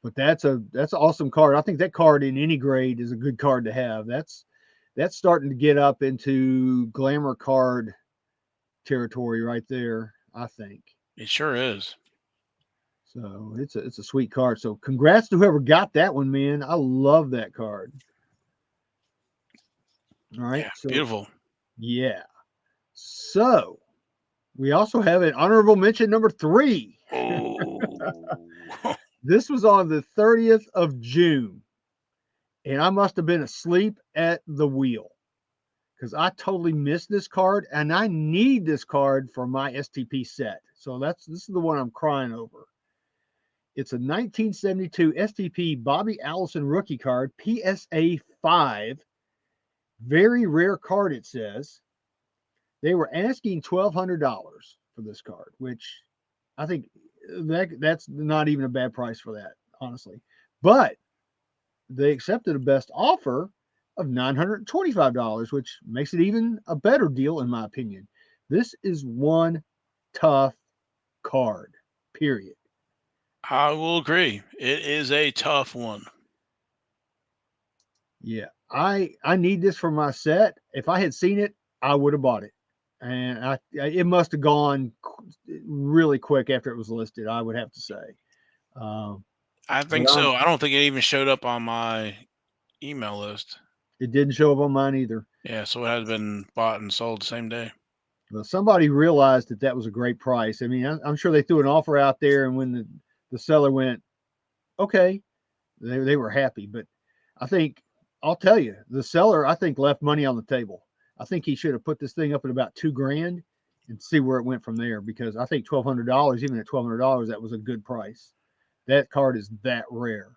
But that's an awesome card. I think that card in any grade is a good card to have. That's starting to get up into glamour card territory right there, I think.
It sure is.
So it's a sweet card. So congrats to whoever got that one, man. I love that card. All right.
Yeah,
So,
beautiful.
Yeah. So we also have an honorable mention number 3.
Oh.
This was on the 30th of June. And I must have been asleep at the wheel because I totally missed this card, and I need this card for my STP set. So this is the one I'm crying over. It's a 1972 STP Bobby Allison rookie card, PSA 5. Very rare card, it says. They were asking $1,200 for this card, which I think that's not even a bad price for that, honestly. But they accepted a best offer of $925, which makes it even a better deal, in my opinion. This is one tough card, period.
I will agree. It is a tough one.
Yeah, I need this for my set. If I had seen it, I would have bought it. And it must have gone really quick after it was listed, I would have to say.
I think so. I don't think it even showed up on email list.
It didn't show up on mine either.
Yeah, so it has been bought and sold the same day.
Well, somebody realized that that was a great price. I mean, I'm sure they threw an offer out there, and when the seller went, okay, they were happy. But I think I'll tell you, the seller I think left money on the table. I think he should have put this thing up at about $2,000 and see where it went from there, because I think $1,200, even at $1,200, that was a good price. That card is that rare.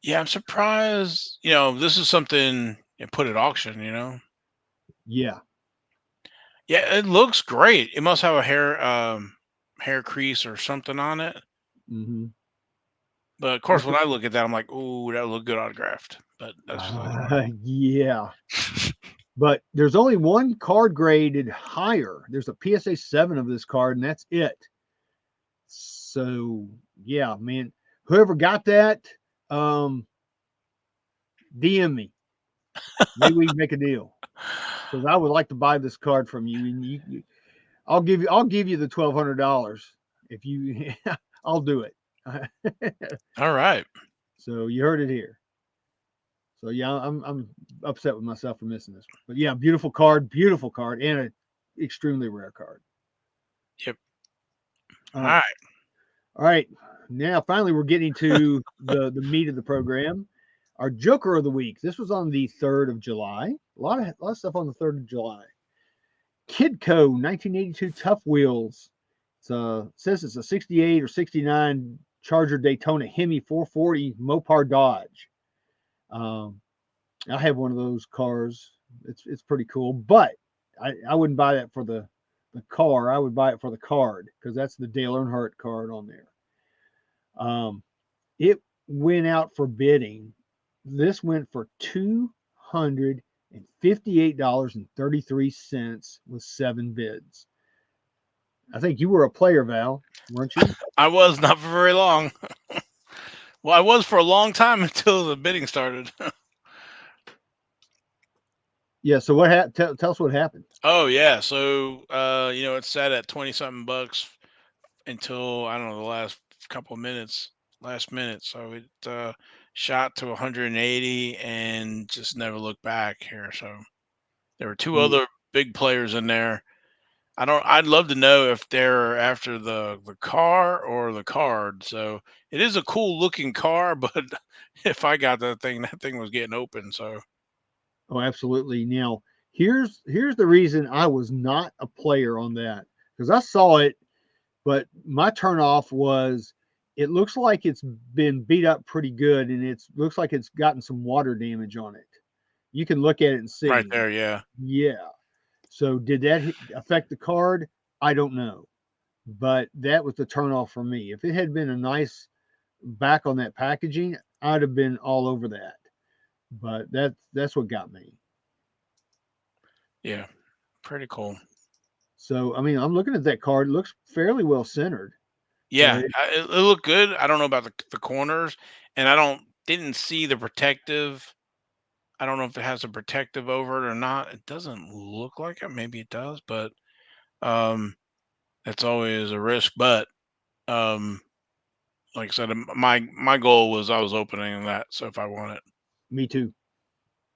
Yeah, I'm surprised. This is something you put at auction.
Yeah.
Yeah, it looks great. It must have a hair crease or something on it.
Mm-hmm.
But of course, when I look at that, I'm like, "Ooh, that would look good autographed." But that's just
Yeah. But there's only one card graded higher. There's a PSA 7 of this card, and that's it. So yeah, man, whoever got that, DM me. Maybe we can make a deal, because I would like to buy this card from you, and I'll give you the $1,200 if you. I'll do it.
all right.
So you heard it here. So yeah, I'm upset with myself for missing this one. But yeah, beautiful card, and an extremely rare card.
Yep.
All
All
right,
right.
all right. Now finally, we're getting to the meat of the program. Our Joker of the week. This was on the 3rd of July. A lot of stuff on the 3rd of July. Kidco 1982 Tough Wheels. Says it's a 68 or 69 Charger Daytona Hemi 440 Mopar Dodge. Um, I have one of those cars. It's pretty cool, but I wouldn't buy that for the car. I would buy it for the card, because that's the Dale Earnhardt card on there. It went out for bidding. This went for $258.33 with 7 bids. I think you were a player, Val, weren't you?
I was not for very long. Well, I was for a long time until the bidding started.
Yeah. So what happened? Tell us what happened.
Oh yeah, so it's set at 20 something bucks until I don't know the couple of minutes, last minute. So it shot to 180 and just never looked back here. So there were two
Yeah.
other big players in there. I'd love to know if they're after the car or the card. So it is a cool looking car, but if I got that thing was getting open. So
Oh, absolutely. Now, here's the reason I was not a player on that, because I saw it, but my turnoff was it looks like it's been beat up pretty good, and it looks like it's gotten some water damage on it. You can look at it and
right
see.
there, yeah.
Yeah. So did that affect the card? I don't know, but that was the turnoff for me. If it had been a nice back on that packaging, I'd have been all over that. But that's what got me.
Yeah. Pretty cool.
So I mean, I'm looking at that card. It looks fairly well centered. So
Yeah, it looked good. I don't know about the corners, and I don't didn't see the protective. I don't know if it has a protective over it or not. It doesn't look like it. Maybe it does, but um, that's always a risk. But um, like I said, my goal was I was opening that. So if I want it,
me too.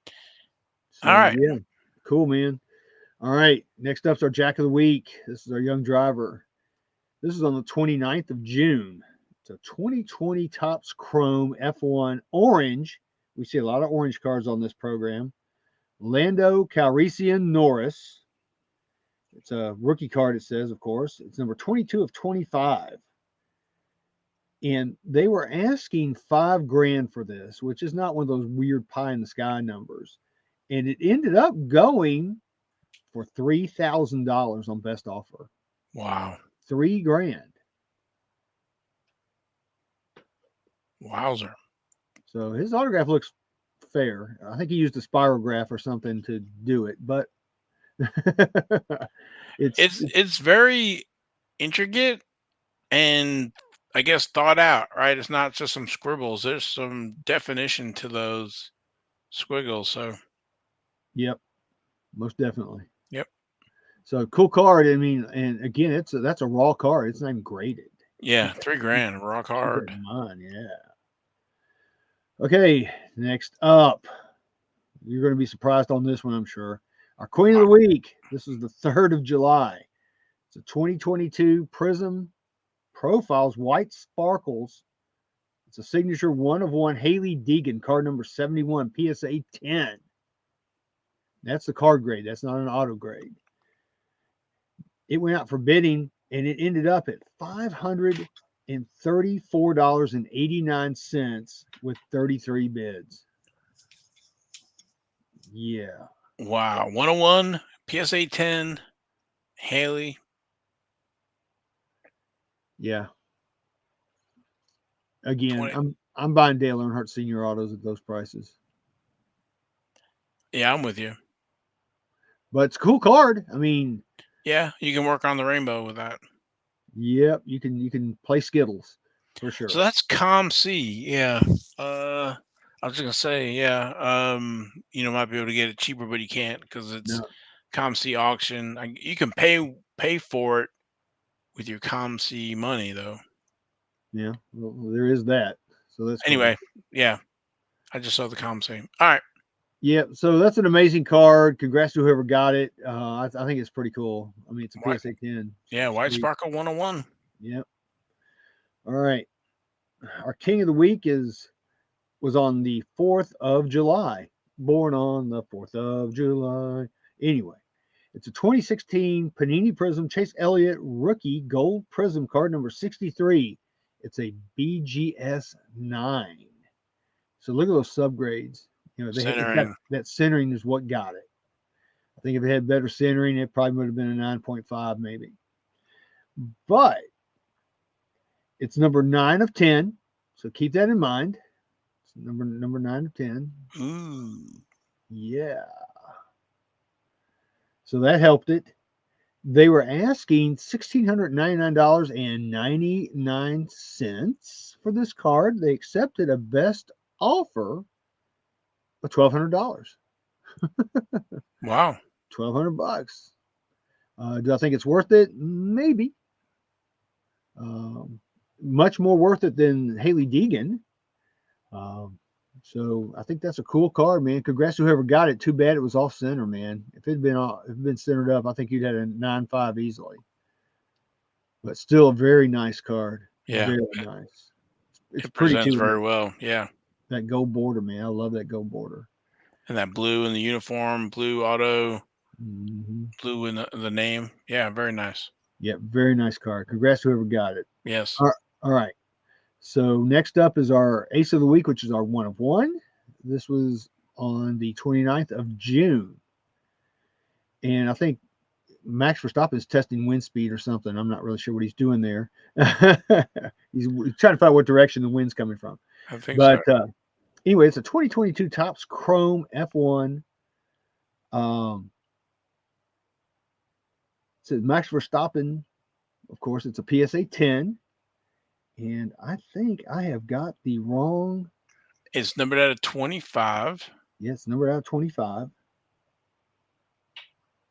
all
So
right.
yeah, cool, man. All right, next up's our Jack of the Week. This is our young driver. This is on the 29th of June. It's a 2020 Topps Chrome F1 Orange. We see a lot of orange cards on this program. Lando Calrissian Norris. It's a rookie card, it says, of course. It's number 22 of 25. And they were asking $5,000 for this, which is not one of those weird pie in the sky numbers. And it ended up going for $3,000 on best offer.
Wow.
$3,000.
Wowzer.
So his autograph looks fair. I think he used a spirograph or something to do it, but it's
It's very intricate and I guess thought out, right? It's not just some scribbles. There's some definition to those squiggles. So
yep, most definitely.
yep.
So cool card. I mean, and again, that's a raw card. It's not even graded.
Yeah,
Keep that, keep,
3 grand, rock
keep that
hard.
in mind. Yeah. Okay, next up. You're going to be surprised on this one, I'm sure. Our Queen of the Week. This is the 3rd of July. It's a 2022 Prism Profiles White Sparkles. It's a signature 1 of 1 Haley Deegan, card number 71, PSA 10. That's the card grade. That's not an auto grade. It went out for bidding, and it ended up at $534.89 with 33 bids. Yeah.
Wow. 101, PSA 10, Haley.
Yeah. Again,
20.
I'm buying Dale Earnhardt Senior autos at those prices.
Yeah, I'm with you.
But it's a cool card. I mean,
Yeah, you can work on the rainbow with that.
yep, you can play Skittles for
So
sure.
that's ComC. Yeah. I was just gonna say, yeah. Might be able to get it cheaper, but you can't because it's
No,
ComC auction. You can pay for it with your ComC money though.
yeah, well, there is that. So that's cool.
Anyway, yeah. I just saw the ComC. All right.
Yeah, so that's an amazing card. Congrats to whoever got it. I think it's pretty cool. I mean, it's a
White,
PSA 10.
yeah, White
Sweet.
Sparkle 101.
Yep. All right. Our King of the Week was on the 4th of July. Born on the 4th of July. Anyway, it's a 2016 Panini Prism Chase Elliott Rookie Gold Prism card number 63. It's a BGS 9. So look at those subgrades. It's got
Centering.
that centering is what got it. I think if it had better centering, it probably would have been a 9.5 maybe. But it's number 9 of 10. So keep that in mind. It's number 9 of 10.
Ooh.
Yeah. So that helped it. They were asking $1,699.99 for this card. They accepted a best offer of $1,200.
Wow.
$1,200. Do I think it's worth it? Maybe. Um, Much more worth it than Haley Deegan. So I think that's a cool card, man. Congrats to whoever got it. Too bad it was off center, man. If it had been centered up, I think you'd had a 9.5 easily. But still a very nice card.
Yeah.
Very nice. It's
It
pretty
presents
too.
very well. Yeah.
That gold border, man. I love that gold border.
And that blue in the uniform, blue auto,
Mm-hmm.
blue in the name. Yeah, very nice.
Yep, very nice card. Congrats to whoever got it.
Yes.
All right. So next up is our Ace of the Week, which is our 1 of 1. This was on the 29th of June. And I think Max Verstappen is testing wind speed or something. I'm not really sure what he's doing there. He's trying to find what direction the wind's coming from.
I think so.
But anyway, it's a 2022 Topps Chrome F1. It says Max Verstappen. Of course, it's a PSA 10. And I think I have got the wrong.
It's numbered out of 25.
Yes, number out of 25.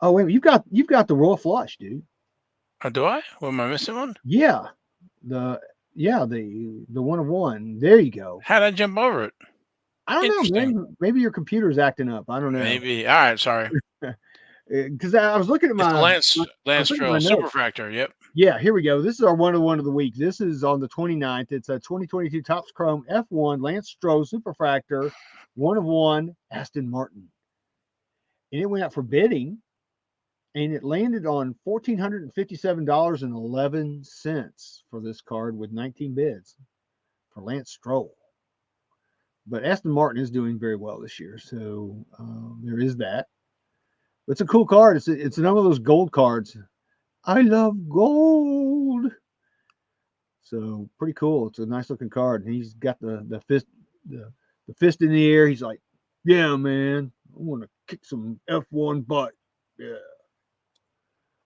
Oh wait, you've got the Royal Flush, dude.
Do I? What, am I missing one?
Yeah, the the 1 of 1. There you go.
How'd I jump over it?
I don't know,
Interesting.
man. Maybe your computer's acting up. I don't know.
Maybe. All right. Sorry.
Because I was looking at
It's the
my
Lance Stroll
notes.
Superfractor. Yep.
Yeah, here we go. This is our 1 of 1 of the week. This is on the 29th. It's a 2022 Topps Chrome F1 Lance Stroll Superfractor 1 of 1 Aston Martin. And it went out for bidding, and it landed on $1,457.11 for this card with 19 bids for Lance Stroll. But Aston Martin is doing very well this year, so there is that. But it's a cool card. It's another of those gold cards. I love gold. So pretty cool. It's a nice looking card. And he's got the fist in the air. He's like, yeah, man, I want to kick some F1 butt. Yeah.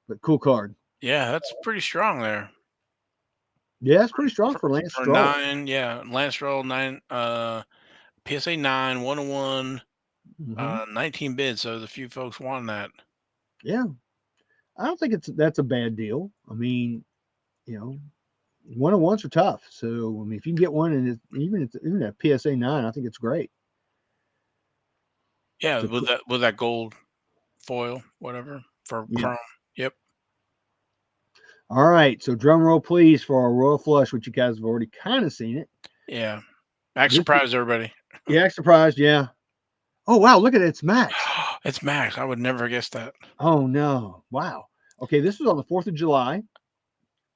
But cool card.
Yeah, that's pretty strong there.
Yeah, it's pretty strong for Lance
For
Stroll.
9, yeah, Lance Stroll 9, PSA 9, 101,
Mm-hmm.
19 bids. So the few folks wanting that.
Yeah. I don't think that's a bad deal. I mean, 1 of 1s are tough. So I mean, if you can get one and even at PSA 9, I think it's great.
Yeah,
So cool.
with that gold foil, whatever for
Yeah.
chrome. Yep.
All right. So drum roll, please, for our Royal Flush, which you guys have already kind of seen it.
Yeah. Max
This,
surprised everybody.
yeah, surprised. Yeah. Oh wow, look at it. It's Max.
It's Max. I would never guess that.
Oh no. Wow. Okay, this was on the 4th of July.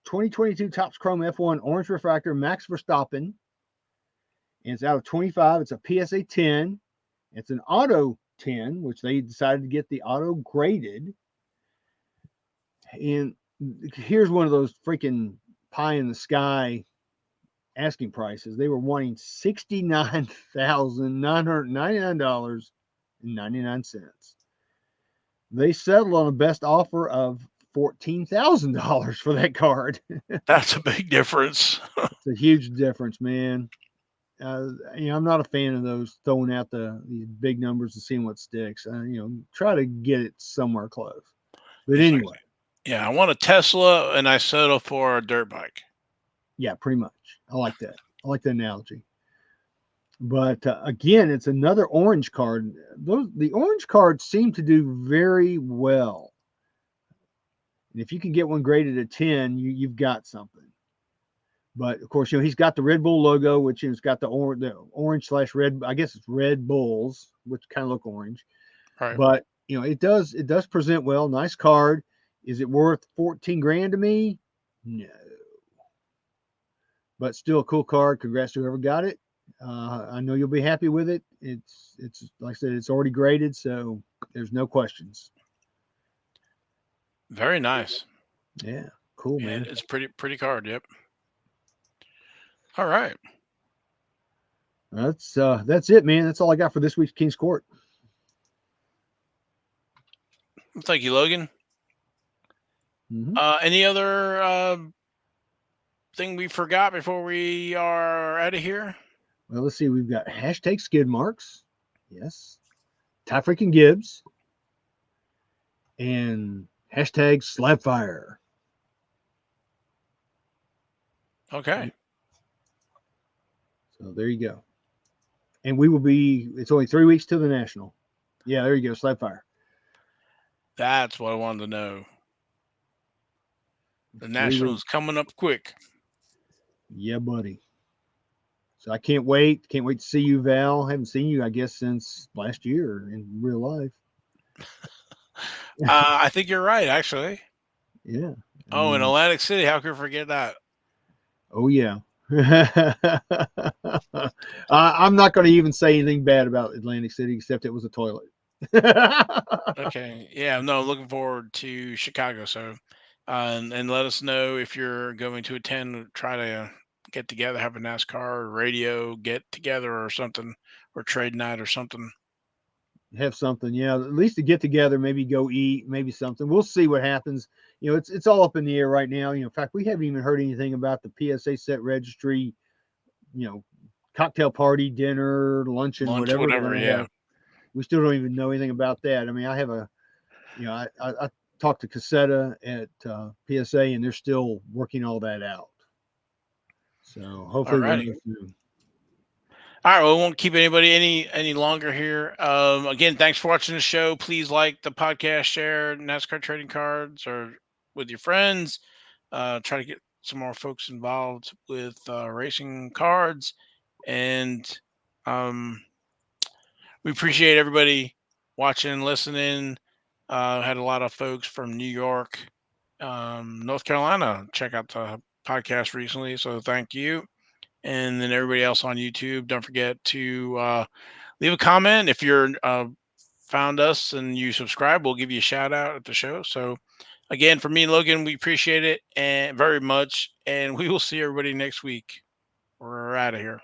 2022 Topps Chrome F1 Orange Refractor Max Verstappen. And it's out of 25. It's a PSA 10. It's an auto 10, which they decided to get the auto graded. And here's one of those freaking pie in the sky asking prices. They were wanting $69,999.99. They settled on a best offer of $14,000 for that card.
That's a big difference.
It's a huge difference, man. I'm not a fan of those throwing out these big numbers and seeing what sticks. Try to get it somewhere close. But
It's like,
anyway,
yeah, I want a Tesla and I settle for a dirt bike.
yeah, pretty much. I like that. I like the analogy. But again, it's another orange card. The orange cards seem to do very well. And if you can get one graded at 10, you've got something. But of course, he's got the Red Bull logo, which has got the orange slash red. I guess it's Red Bulls, which kind of look orange.
Right.
But it does present well. Nice card. Is it worth 14 grand to me? No. But still a cool card. Congrats to whoever got it. I know you'll be happy with it. It's like I said, it's already graded, so there's no questions.
Very nice.
Yeah, cool, man.
It's pretty card. Yep. All right.
That's it, man. That's all I got for this week's King's Court.
Thank you, Logan.
Mm-hmm.
Any other thing we forgot before we are out of here?
Well, let's see. We've got hashtag skid marks. Yes. Ty freaking Gibbs. And hashtag slab fire.
Okay.
So there you go. And it's only 3 weeks to the national. Yeah, there you go. Slab fire.
That's what I wanted to know. The
3
national
weeks.
is coming up quick.
Yeah, buddy. So I can't wait. Can't wait to see you, Val. Haven't seen you, I guess, since last year in real life.
I think you're right, actually.
Yeah.
Oh, in Atlantic City, how could I forget that?
Oh yeah. I'm not going to even say anything bad about Atlantic City, except it was a toilet.
Okay. Yeah. No, looking forward to Chicago. So, and let us know if you're going to attend. Try to get together, have a NASCAR radio get together or something, or trade night or something.
Have something, yeah. At least to get together, maybe go eat, maybe something. We'll see what happens. It's all up in the air right now. In fact, we haven't even heard anything about the PSA set registry. Cocktail party, dinner, luncheon,
Lunch,
whatever we're
whatever.
going to
Yeah.
have. We still don't even know anything about that. I mean, I have I talked to Cassetta at PSA, and they're still working all that out. So
All
hopefully we'll
righty.
know soon.
All right. Well, we won't keep anybody any longer here. Again, thanks for watching the show. Please like the podcast, share NASCAR trading cards or with your friends. Try to get some more folks involved with racing cards, and we appreciate everybody watching and listening. Had a lot of folks from New York, North Carolina check out the podcast recently, so thank you. And then everybody else on YouTube, don't forget to leave a comment. If you're found us and you subscribe, we'll give you a shout out at the show. So again, for me and Logan, we appreciate it and very much, and we will see everybody next week. We're out of here.